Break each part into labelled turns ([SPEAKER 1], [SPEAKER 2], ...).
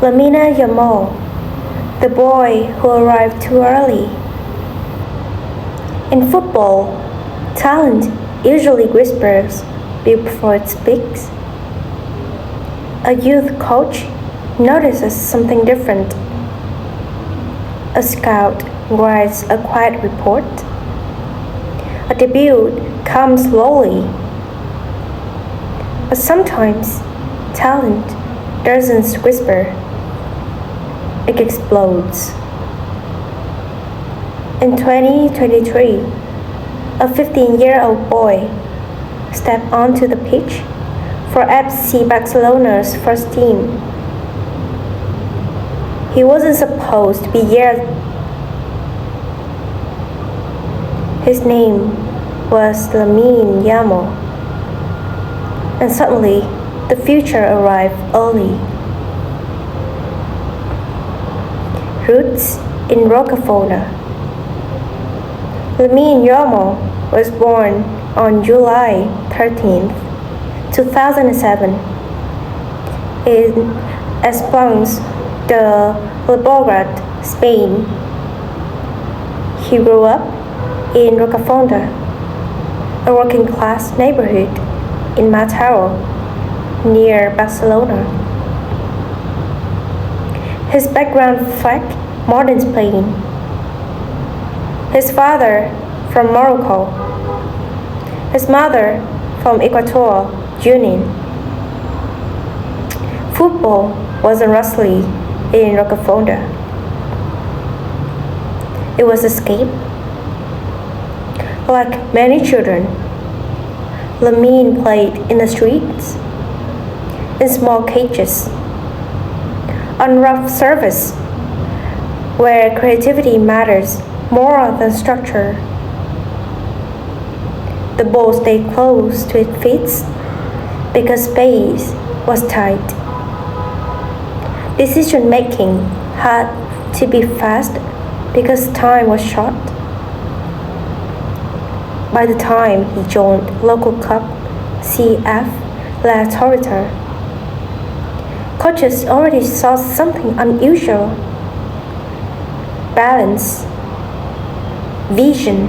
[SPEAKER 1] Lamine Yamal, the boy who arrived too early. In football, talent usually whispers before it speaks. A youth coach notices something different. A scout writes a quiet report. A debut comes slowly. But sometimes talent doesn't whisper, it explodes. In 2023, a 15-year-old boy stepped onto the pitch for FC Barcelona's first team. He wasn't supposed to be here. His name was Lamine Yamal. And suddenly, the future arrived early. Roots in Rockefeller. Lamine Yamal was born on July 13, 2007 in Espluns de Llobregat, Spain. He grew up in Rockefeller, a working-class neighborhood in Masia, near Barcelona. His background reflects modern Spain. His father from Morocco, his mother from Equatorial Guinea. Football wasn't rustling in Rockefeller. It was escape. Like many children, Lamine played in the streets, in small cages, on rough surface, where creativity matters more than structure. The ball stayed close to its feet because space was tight. Decision making had to be fast because time was short. By the time he joined local club CF La Torita, coaches already saw something unusual: balance, vision,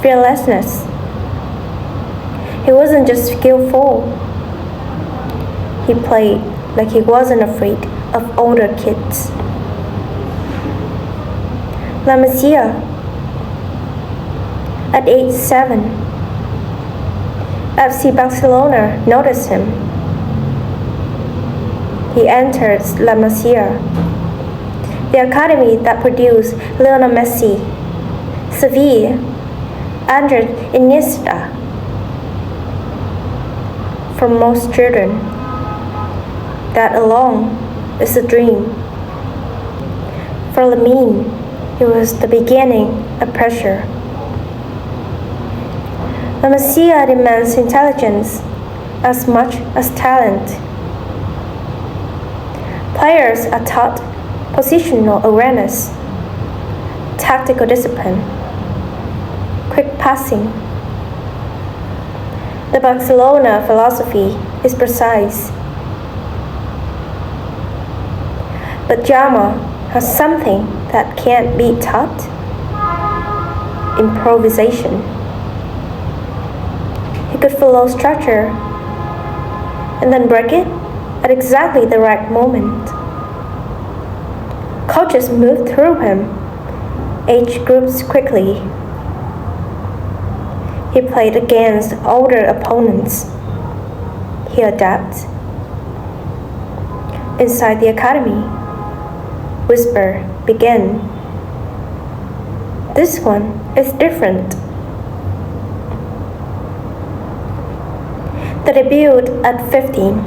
[SPEAKER 1] fearlessness. He wasn't just skillful. He played like he wasn't afraid of older kids. La Masia. At age 7, FC Barcelona noticed him. He entered La Masia, the academy that produced Lionel Messi, Sevilla, Andres Iniesta. For most children, that alone is a dream. For Lamine, it was the beginning of pressure. La Masia demands intelligence as much as talent. Players are taught positional awareness, tactical discipline, quick passing. The Barcelona philosophy is precise. But Yamal has something that can't be taught: improvisation. He could follow structure and then break it at exactly the right moment. Coaches moved through him, age groups quickly. He played against older opponents. He adapted. Inside the academy, whisper began. This one is different. The debut at 15.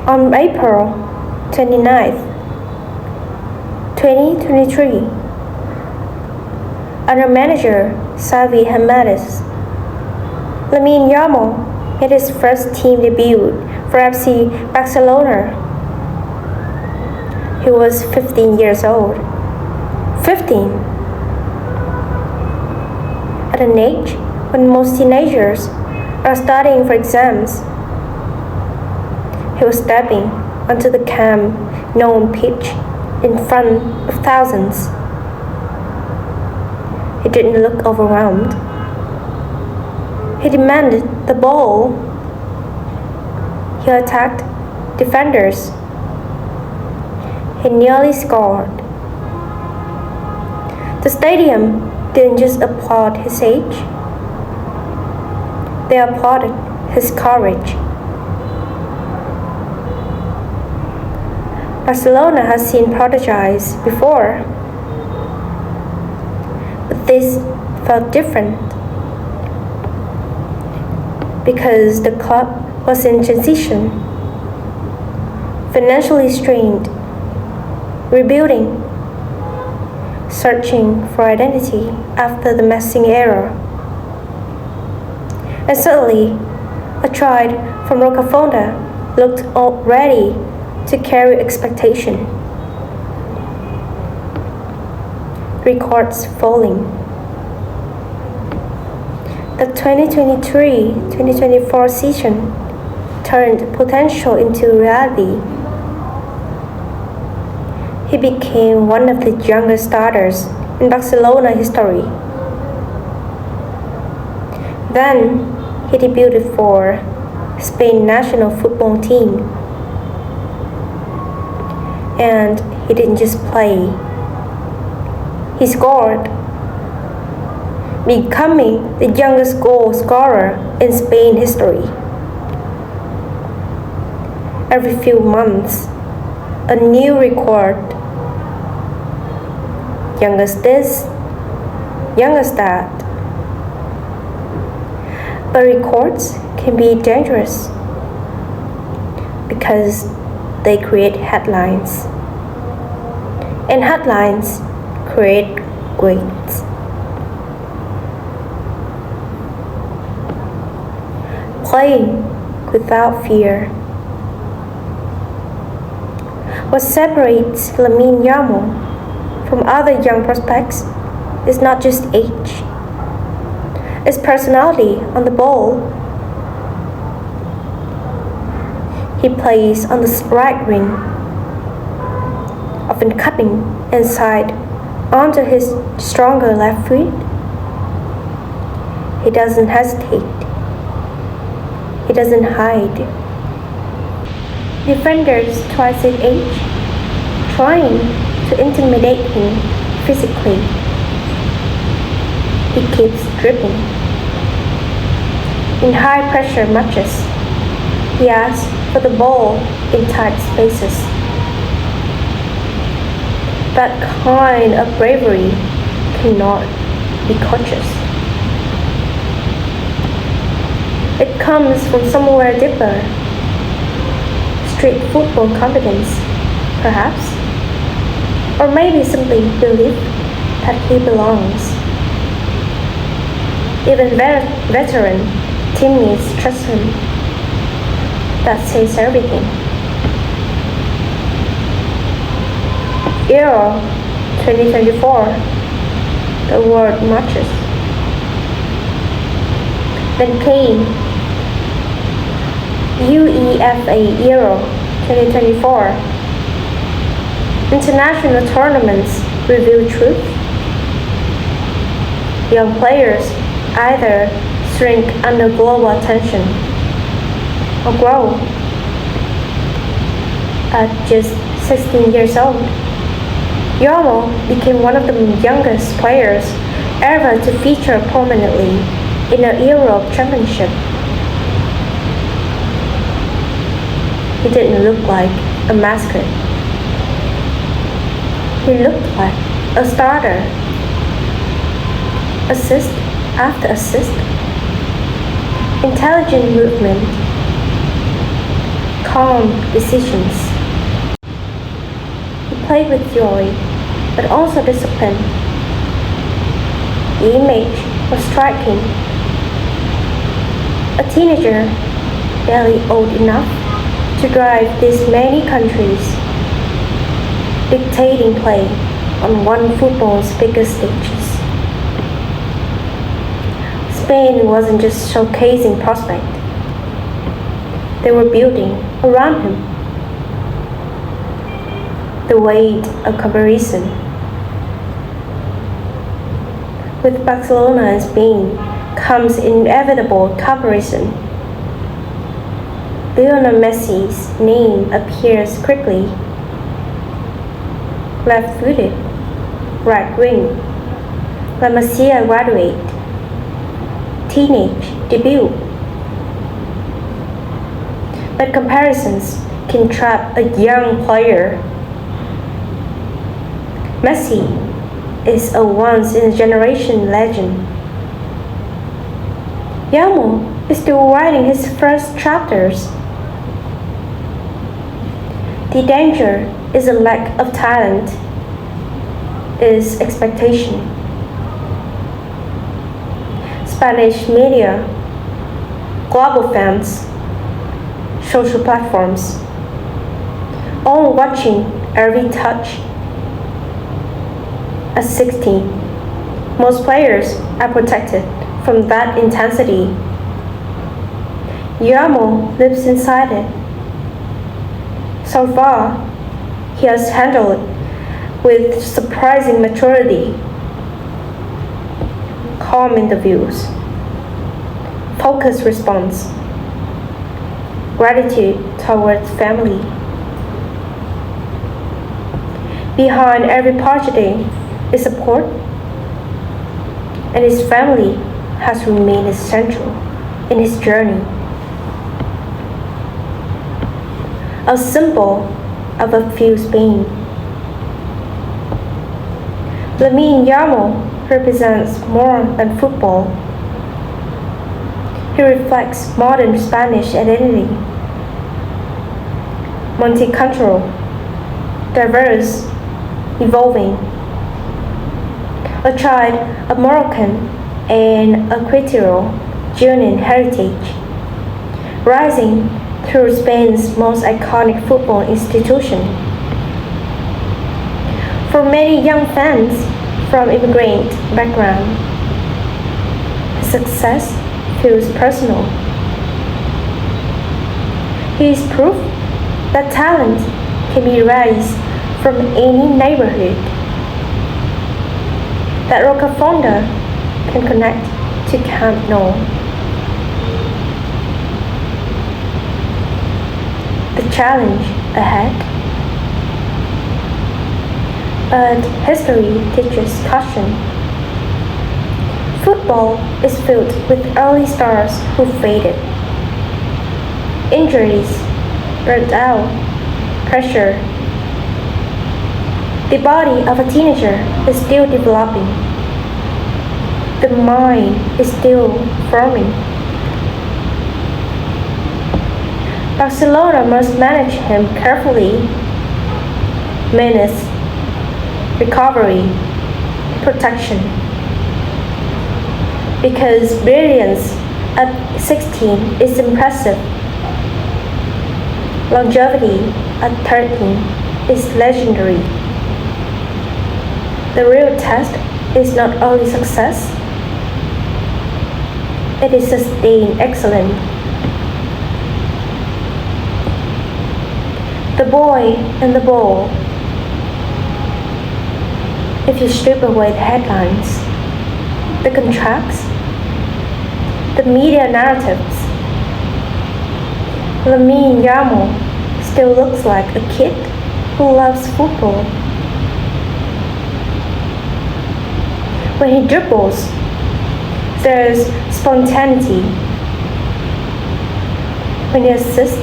[SPEAKER 1] On April 29, 2023, under manager Xavi Hernandez, Lamine Yamal made his first team debut for FC Barcelona. He was 15 years old. 15. At an age when most teenagers are studying for exams. he was stepping onto the Camp Nou pitch in front of thousands. He didn't look overwhelmed. He demanded the ball. He attacked defenders. He nearly scored. The stadium didn't just applaud his age. They applauded his courage. Barcelona has seen prodigies before, but this felt different because the club was in transition, financially strained, rebuilding, searching for identity after the messing era. And suddenly, a child from Rocafonda looked ready to carry expectation. Records falling. The 2023-2024 season turned potential into reality. He became one of the youngest starters in Barcelona history. Then he debuted for Spain national football team. And he didn't just play. He scored, becoming the youngest goal scorer in Spain history. Every few months, a new record. Youngest this, youngest that. But records can be dangerous because they create headlines. And headlines create greats. Playing without fear. What separates Lamine Yamal from other young prospects is not just age. It's personality on the ball. He plays on the right wing, often cutting inside onto his stronger left foot. He doesn't hesitate. He doesn't hide. Defenders twice his age, trying to intimidate him physically. He keeps dribbling. In high pressure matches, he asks for the ball in tight spaces. That kind of bravery cannot be conscious. It comes from somewhere deeper. Street football confidence, perhaps, or maybe simply belief that he belongs. Even veteran teammates trust him. That says everything. Euro 2024, the world marches. Then came UEFA Euro 2024. International tournaments reveal truth. Young players either shrink under global attention or grow. At just 16 years old, Yamal became one of the youngest players ever to feature prominently in a Europe Championship. He didn't look like a mascot. He looked like a starter. Assist after assist. Intelligent movement. Calm decisions. He played with joy, but also discipline. The image was striking. A teenager, barely old enough to drive these many countries, dictating play on one football's biggest stages. Spain wasn't just showcasing prospect. they were building around him. The weight of comparison. With Barcelona and Spain comes inevitable comparison. Lionel Messi's name appears quickly. Left-footed, right wing. La Masia graduate. Teenage debut. But comparisons can trap a young player. Messi is a once-in-a-generation legend. Yamal is still writing his first chapters. The danger is a lack of talent, is expectation. Spanish media, global fans, social platforms, all watching every touch. At 16, most players are protected from that intensity. Yamal lives inside it. So far, he has handled it with surprising maturity. Calm interviews, focused response, gratitude towards family. Behind every tragedy is support, and his family has remained essential in his journey. A symbol of a few Spain. Lamine Yamal represents more than football. He reflects modern Spanish identity. Multicultural, diverse, evolving. A child of Moroccan and Equatorial Guinean heritage, rising through Spain's most iconic football institution. For many young fans from immigrant background, his success feels personal. He is proof that talent can be raised from any neighborhood, that Rocafonda can connect to Camp Nou. The challenge ahead. But history teaches caution. Football is filled with early stars who faded. Injuries, burnt out, pressure. The body of a teenager is still developing. The mind is still forming. Barcelona must manage him carefully. Menace, recovery, protection. Because brilliance at 16 is impressive. Longevity at 13 is legendary. The real test is not only success, it is sustained excellence. The boy and the ball. If you strip away the headlines, the contracts, the media narratives, Lamine Yamal still looks like a kid who loves football. When he dribbles, there's spontaneity. When he assists,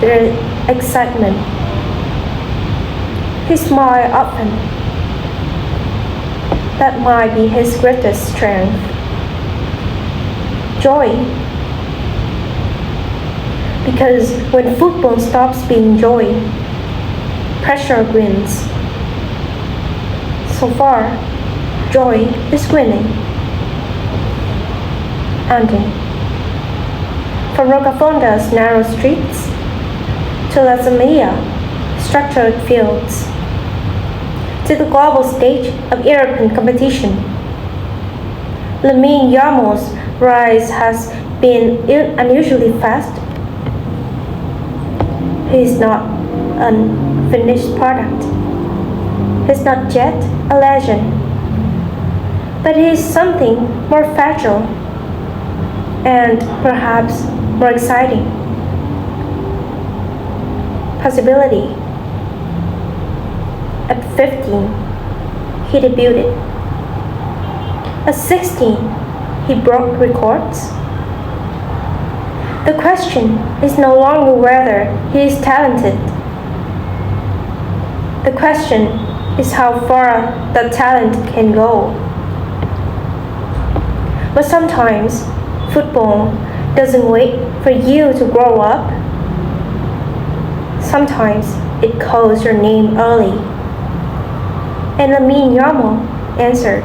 [SPEAKER 1] there's excitement. He smiles often. That might be his greatest strength. Joy. Because when football stops being joy, pressure wins. So far, joy is winning. Ending. From Rocafonda's narrow streets to La Masia, structured fields, to the global stage of European competition, Lamine Yamal's rise has been unusually fast He is not an finished product. He's not yet a legend. But he is something more fragile and perhaps more exciting. Possibility. At 15, he debuted. At 16, he broke records. The question is no longer whether he is talented. The question is how far that talent can go. But sometimes football doesn't wait for you to grow up. Sometimes it calls your name early. And Lamine Yamal answered,